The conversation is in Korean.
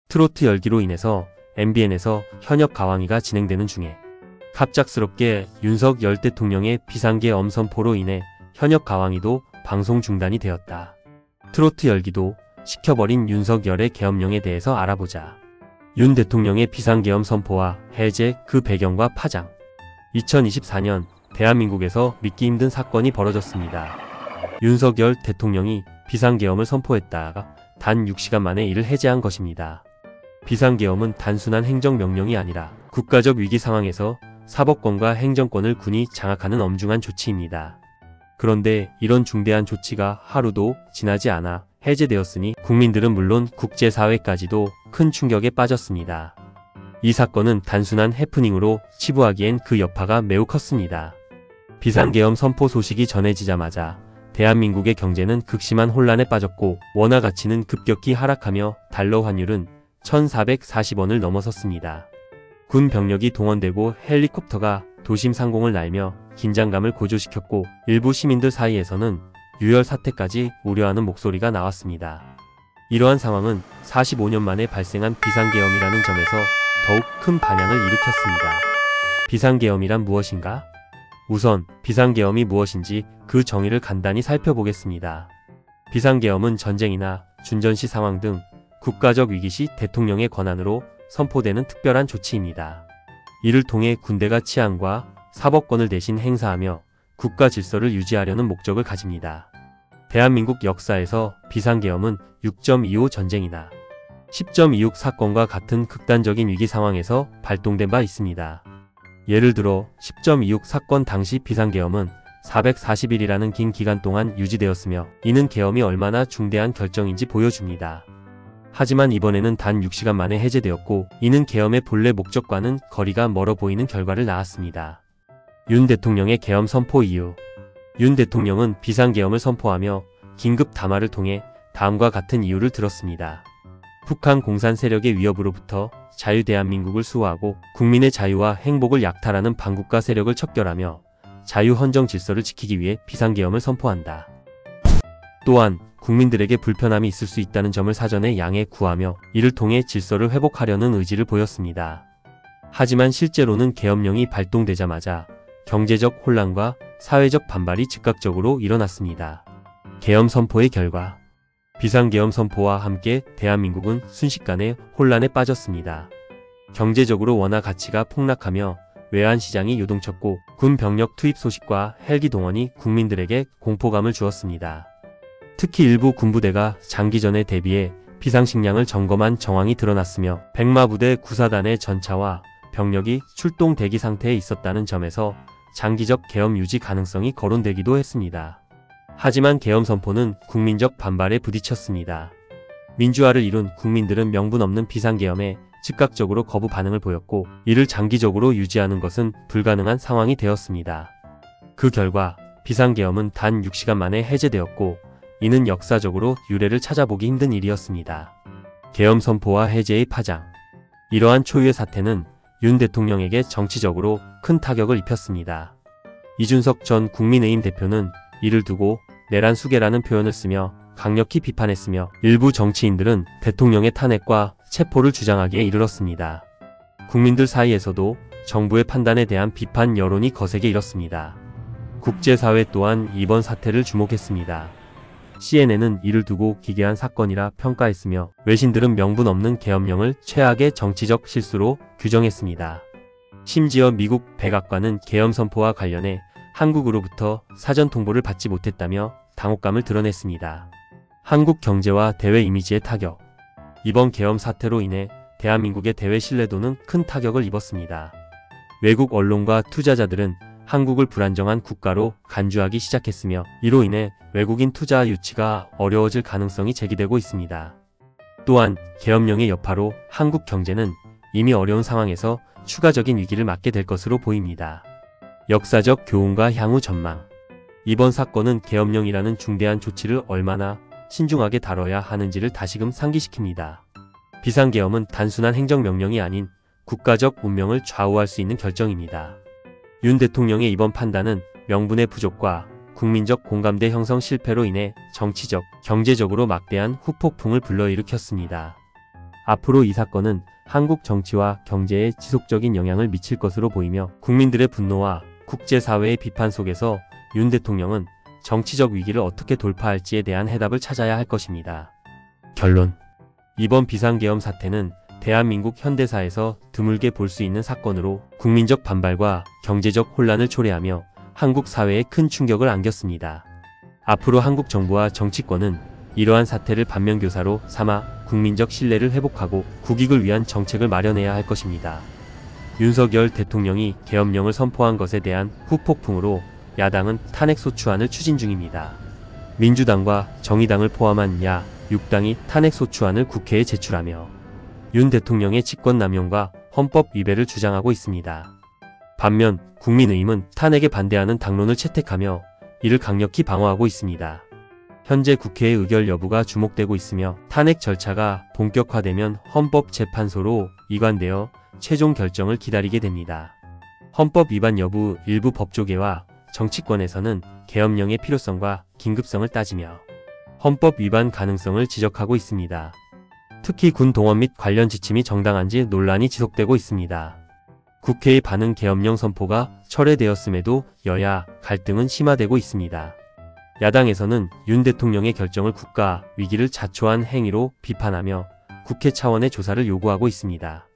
트로트 열기로 인해서 MBN에서 현역 가왕위가 진행되는 중에 갑작스럽게 윤석열 대통령의 비상계엄 선포로 인해 현역 가왕위도 방송 중단이 되었다. 트로트 열기도 식혀버린 윤석열의 계엄령에 대해서 알아보자. 윤 대통령의 비상계엄 선포와 해제, 그 배경과 파장. 2024년 대한민국에서 믿기 힘든 사건이 벌어졌습니다. 윤석열 대통령이 비상계엄을 선포했다가 단 6시간 만에 이를 해제한 것입니다. 비상계엄은 단순한 행정명령이 아니라 국가적 위기 상황에서 사법권과 행정권을 군이 장악하는 엄중한 조치입니다. 그런데 이런 중대한 조치가 하루도 지나지 않아 해제되었으니 국민들은 물론 국제사회까지도 큰 충격에 빠졌습니다. 이 사건은 단순한 해프닝으로 치부하기엔 그 여파가 매우 컸습니다. 비상계엄 선포 소식이 전해지자마자 대한민국의 경제는 극심한 혼란에 빠졌고 원화 가치는 급격히 하락하며 달러 환율은 1,440원을 넘어섰습니다. 군 병력이 동원되고 헬리콥터가 도심 상공을 날며 긴장감을 고조시켰고 일부 시민들 사이에서는 유혈 사태까지 우려하는 목소리가 나왔습니다. 이러한 상황은 45년 만에 발생한 비상계엄이라는 점에서 더욱 큰 반향을 일으켰습니다. 비상계엄이란 무엇인가? 우선 비상계엄이 무엇인지 그 정의를 간단히 살펴보겠습니다. 비상계엄은 전쟁이나 준전시 상황 등 국가적 위기 시 대통령의 권한으로 선포되는 특별한 조치입니다. 이를 통해 군대가 치안과 사법권을 대신 행사하며 국가 질서를 유지하려는 목적을 가집니다. 대한민국 역사에서 비상계엄은 6.25 전쟁이나 10.26 사건과 같은 극단적인 위기 상황에서 발동된 바 있습니다. 예를 들어 10.26 사건 당시 비상계엄은 440일이라는 긴 기간 동안 유지되었으며 이는 계엄이 얼마나 중대한 결정인지 보여줍니다. 하지만 이번에는 단 6시간 만에 해제되었고 이는 계엄의 본래 목적과는 거리가 멀어 보이는 결과를 낳았습니다. 윤 대통령의 계엄 선포 이유. 윤 대통령은 비상계엄을 선포하며 긴급 담화를 통해 다음과 같은 이유를 들었습니다. 북한 공산 세력의 위협으로부터 자유대한민국을 수호하고 국민의 자유와 행복을 약탈하는 반국가 세력을 척결하며 자유헌정 질서를 지키기 위해 비상계엄을 선포한다. 또한 국민들에게 불편함이 있을 수 있다는 점을 사전에 양해 구하며 이를 통해 질서를 회복하려는 의지를 보였습니다. 하지만 실제로는 계엄령이 발동되자마자 경제적 혼란과 사회적 반발이 즉각적으로 일어났습니다. 계엄 선포의 결과 비상계엄 선포와 함께 대한민국은 순식간에 혼란에 빠졌습니다. 경제적으로 원화 가치가 폭락하며 외환시장이 요동쳤고 군 병력 투입 소식과 헬기 동원이 국민들에게 공포감을 주었습니다. 특히 일부 군부대가 장기전에 대비해 비상식량을 점검한 정황이 드러났으며 백마부대 구사단의 전차와 병력이 출동 대기 상태에 있었다는 점에서 장기적 계엄 유지 가능성이 거론되기도 했습니다. 하지만 계엄 선포는 국민적 반발에 부딪혔습니다. 민주화를 이룬 국민들은 명분 없는 비상계엄에 즉각적으로 거부 반응을 보였고 이를 장기적으로 유지하는 것은 불가능한 상황이 되었습니다. 그 결과 비상계엄은 단 6시간 만에 해제되었고 이는 역사적으로 유례를 찾아보기 힘든 일이었습니다. 계엄 선포와 해제의 파장. 이러한 초유의 사태는 윤 대통령에게 정치적으로 큰 타격을 입혔습니다. 이준석 전 국민의힘 대표는 이를 두고 내란 수계라는 표현을 쓰며 강력히 비판했으며 일부 정치인들은 대통령의 탄핵과 체포를 주장하기에 이르렀습니다. 국민들 사이에서도 정부의 판단에 대한 비판 여론이 거세게 일었습니다. 국제사회 또한 이번 사태를 주목했습니다. CNN은 이를 두고 기괴한 사건이라 평가했으며 외신들은 명분 없는 계엄령을 최악의 정치적 실수로 규정했습니다. 심지어 미국 백악관은 계엄 선포와 관련해 한국으로부터 사전 통보를 받지 못했다며 당혹감을 드러냈습니다. 한국 경제와 대외 이미지의 타격. 이번 계엄 사태로 인해 대한민국의 대외 신뢰도는 큰 타격을 입었습니다. 외국 언론과 투자자들은 한국을 불안정한 국가로 간주하기 시작했으며 이로 인해 외국인 투자 유치가 어려워질 가능성이 제기되고 있습니다. 또한 계엄령의 여파로 한국 경제는 이미 어려운 상황에서 추가적인 위기를 맞게 될 것으로 보입니다. 역사적 교훈과 향후 전망. 이번 사건은 계엄령이라는 중대한 조치를 얼마나 신중하게 다뤄야 하는지를 다시금 상기시킵니다. 비상계엄은 단순한 행정명령이 아닌 국가적 운명을 좌우할 수 있는 결정입니다. 윤 대통령의 이번 판단은 명분의 부족과 국민적 공감대 형성 실패로 인해 정치적, 경제적으로 막대한 후폭풍을 불러일으켰습니다. 앞으로 이 사건은 한국 정치와 경제에 지속적인 영향을 미칠 것으로 보이며 국민들의 분노와 국제사회의 비판 속에서 윤 대통령은 정치적 위기를 어떻게 돌파할지에 대한 해답을 찾아야 할 것입니다. 결론. 이번 비상계엄 사태는 대한민국 현대사에서 드물게 볼 수 있는 사건으로 국민적 반발과 경제적 혼란을 초래하며 한국 사회에 큰 충격을 안겼습니다. 앞으로 한국 정부와 정치권은 이러한 사태를 반면교사로 삼아 국민적 신뢰를 회복하고 국익을 위한 정책을 마련해야 할 것입니다. 윤석열 대통령이 계엄령을 선포한 것에 대한 후폭풍으로 야당은 탄핵소추안을 추진 중입니다. 민주당과 정의당을 포함한 야 6당이 탄핵소추안을 국회에 제출하며 윤 대통령의 직권남용과 헌법 위배를 주장하고 있습니다. 반면 국민의힘은 탄핵에 반대하는 당론을 채택하며 이를 강력히 방어하고 있습니다. 현재 국회의 의결 여부가 주목되고 있으며 탄핵 절차가 본격화되면 헌법재판소로 이관되어 최종 결정을 기다리게 됩니다. 헌법 위반 여부 일부 법조계와 정치권에서는 계엄령의 필요성과 긴급성을 따지며 헌법 위반 가능성을 지적하고 있습니다. 특히 군 동원 및 관련 지침이 정당한지 논란이 지속되고 있습니다. 국회의 반응 계엄령 선포가 철회되었음에도 여야 갈등은 심화되고 있습니다. 야당에서는 윤 대통령의 결정을 국가 위기를 자초한 행위로 비판하며 국회 차원의 조사를 요구하고 있습니다.